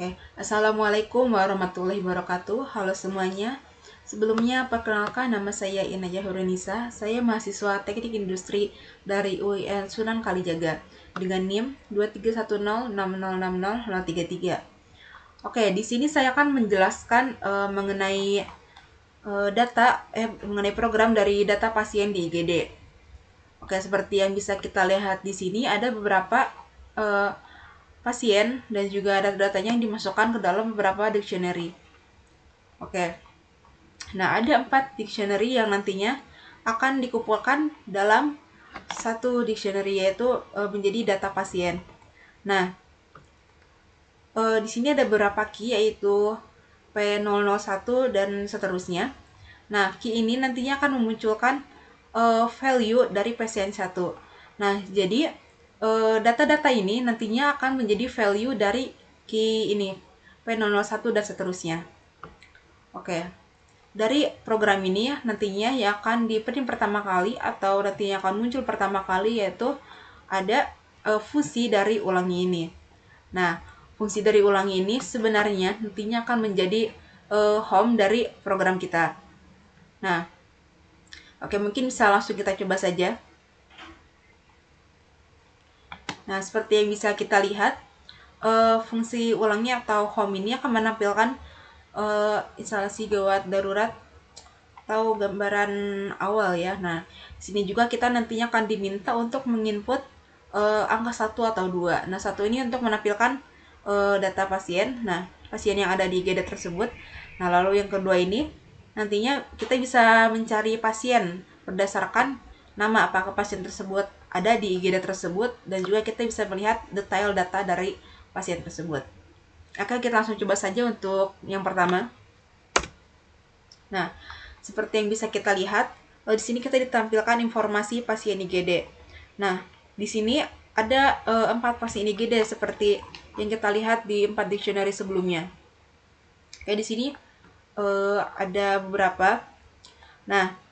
Oke, Assalamualaikum warahmatullahi wabarakatuh. Halo semuanya. Sebelumnya, perkenalkan nama saya Inaya Hurunisa. Saya mahasiswa Teknik Industri dari UIN Sunan Kalijaga dengan NIM 2310606033. Oke, di sini saya akan menjelaskan mengenai program dari data pasien di IGD. Oke, seperti yang bisa kita lihat di sini ada beberapa eh, pasien dan juga data-datanya yang dimasukkan ke dalam beberapa dictionary. Oke, nah ada 4 dictionary yang nantinya akan dikumpulkan dalam satu dictionary, yaitu menjadi data pasien. Nah, di sini ada beberapa key, yaitu P001 dan seterusnya. Nah, key ini nantinya akan memunculkan value dari pasien 1. Nah, jadi data-data ini nantinya akan menjadi value dari key ini, P001 dan seterusnya. Oke, dari program ini nantinya yang akan diprint pertama kali atau nantinya akan muncul pertama kali, yaitu ada fungsi dari ulangi ini. Nah, fungsi dari ulangi ini sebenarnya nantinya akan menjadi home dari program kita. Nah, oke, mungkin bisa langsung kita coba saja. Nah, seperti yang bisa kita lihat, fungsi ulangi atau home ini akan menampilkan instalasi gawat darurat atau gambaran awal ya. Nah, di sini juga kita nantinya akan diminta untuk menginput angka 1 atau 2. Nah, satu ini untuk menampilkan data pasien. Nah, pasien yang ada di IGD tersebut. Nah, lalu yang kedua ini nantinya kita bisa mencari pasien berdasarkan nama, apakah pasien tersebut ada di IGD tersebut, dan juga kita bisa melihat detail data dari pasien tersebut. Oke, kita langsung coba saja untuk yang pertama. Nah, seperti yang bisa kita lihat, di sini kita ditampilkan informasi pasien IGD. Nah, di sini ada 4 pasien IGD seperti yang kita lihat di 4 dictionary sebelumnya. Oke, di sini ada beberapa. Nah,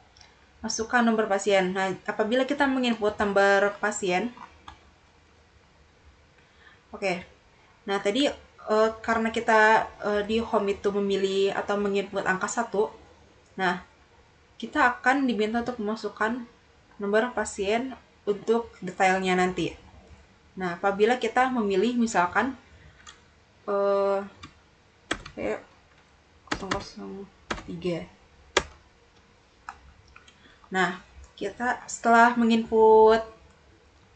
masukkan nomor pasien. Nah, apabila kita menginput nomor pasien, oke. Nah, tadi karena kita di home itu memilih atau menginput angka 1, nah, kita akan diminta untuk memasukkan nomor pasien untuk detailnya nanti. Nah, apabila kita memilih misalkan P003. Nah, kita setelah menginput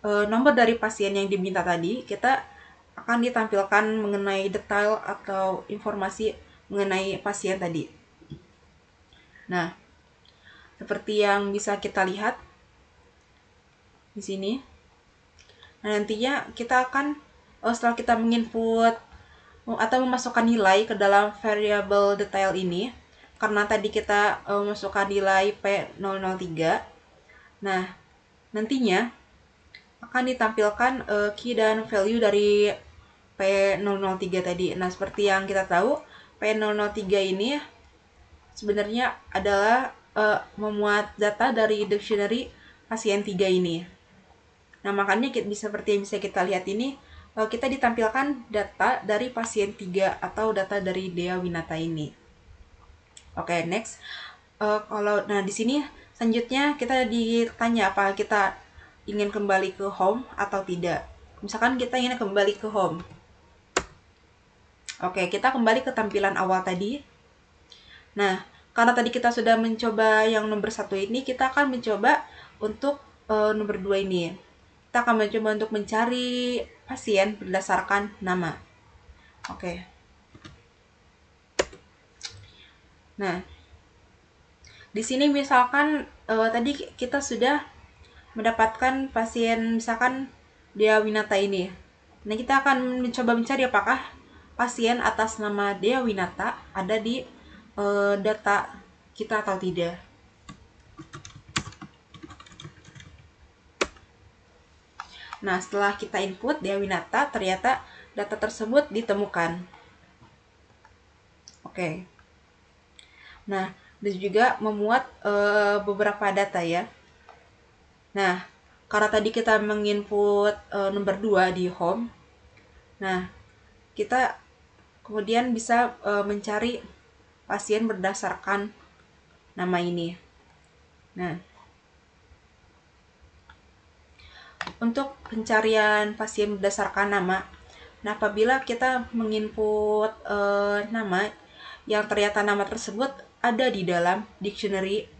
nomor dari pasien yang diminta tadi, kita akan ditampilkan mengenai detail atau informasi mengenai pasien tadi. Nah, seperti yang bisa kita lihat di sini. Nah, nantinya kita akan setelah kita menginput atau memasukkan nilai ke dalam variable detail ini, karena tadi kita memasukkan nilai P003. Nah, nantinya akan ditampilkan key dan value dari P003 tadi. Nah, seperti yang kita tahu, P003 ini sebenarnya adalah memuat data dari dictionary pasien 3 ini. Nah, makanya seperti yang bisa kita lihat ini, kita ditampilkan data dari pasien 3 atau data dari Dea Winata ini. Oke, next. Nah, di sini selanjutnya kita ditanya apa kita ingin kembali ke home atau tidak. Misalkan kita ingin kembali ke home. Oke, kita kembali ke tampilan awal tadi. Nah, karena tadi kita sudah mencoba yang nomor 1 ini, kita akan mencoba untuk nomor 2 ini. Kita akan mencoba untuk mencari pasien berdasarkan nama. Oke. Nah, di sini misalkan tadi kita sudah mendapatkan pasien misalkan Dea Winata ini. Nah, kita akan mencoba mencari apakah pasien atas nama Dea Winata ada di data kita atau tidak. Nah, setelah kita input Dea Winata, ternyata data tersebut ditemukan. Oke. Nah, dan juga memuat beberapa data ya. Nah, karena tadi kita menginput nomor 2 di home. Nah, kita Kemudian bisa mencari pasien berdasarkan nama ini. Nah, untuk pencarian pasien berdasarkan nama, nah apabila kita menginput nama yang ternyata nama tersebut ada di dalam dictionary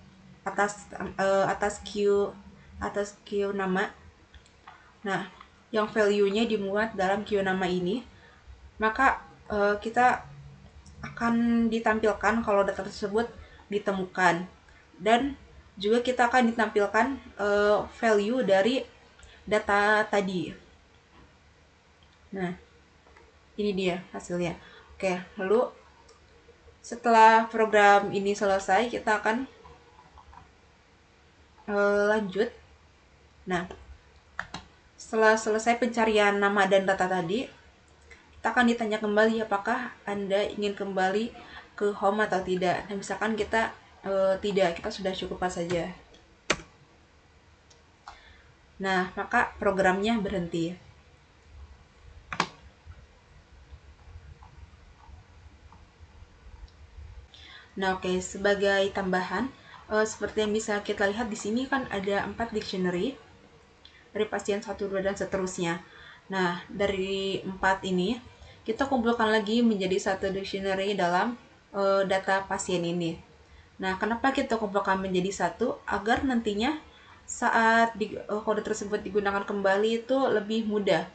atas Q nama. Nah, yang value-nya dimuat dalam Q nama ini, maka kita akan ditampilkan kalau data tersebut ditemukan, dan juga kita akan ditampilkan value dari data tadi. Nah, ini dia hasilnya. Oke, lalu setelah program ini selesai, kita akan lanjut. Nah, setelah selesai pencarian nama dan data tadi, kita akan ditanya kembali apakah Anda ingin kembali ke home atau tidak. Nah, misalkan kita tidak, kita sudah cukup saja. Nah, maka programnya berhenti. Nah, oke, sebagai tambahan, seperti yang bisa kita lihat di sini kan ada 4 dictionary dari pasien 1, 2, dan seterusnya. Nah, dari 4 ini, kita kumpulkan lagi menjadi satu dictionary dalam data pasien ini. Nah, kenapa kita kumpulkan menjadi satu? Agar nantinya saat kode tersebut digunakan kembali itu lebih mudah,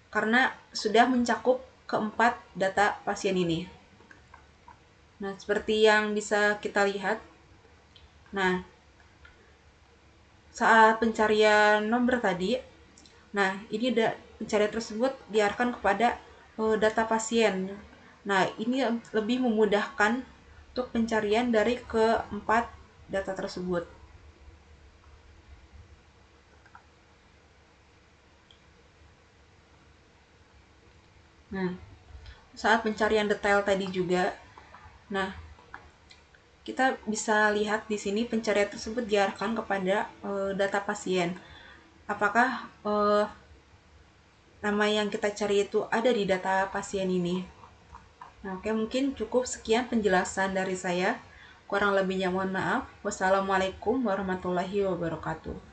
karena sudah mencakup keempat data pasien ini. Nah, seperti yang bisa kita lihat, nah, saat pencarian nomor tadi, nah, ini pencarian tersebut diarahkan kepada data pasien. Nah, ini lebih memudahkan untuk pencarian dari keempat data tersebut. Nah, saat pencarian detail tadi juga, nah, kita bisa lihat di sini pencarian tersebut diarahkan kepada data pasien. Apakah nama yang kita cari itu ada di data pasien ini? Nah, oke, mungkin cukup sekian penjelasan dari saya. Kurang lebihnya mohon maaf. Wassalamualaikum warahmatullahi wabarakatuh.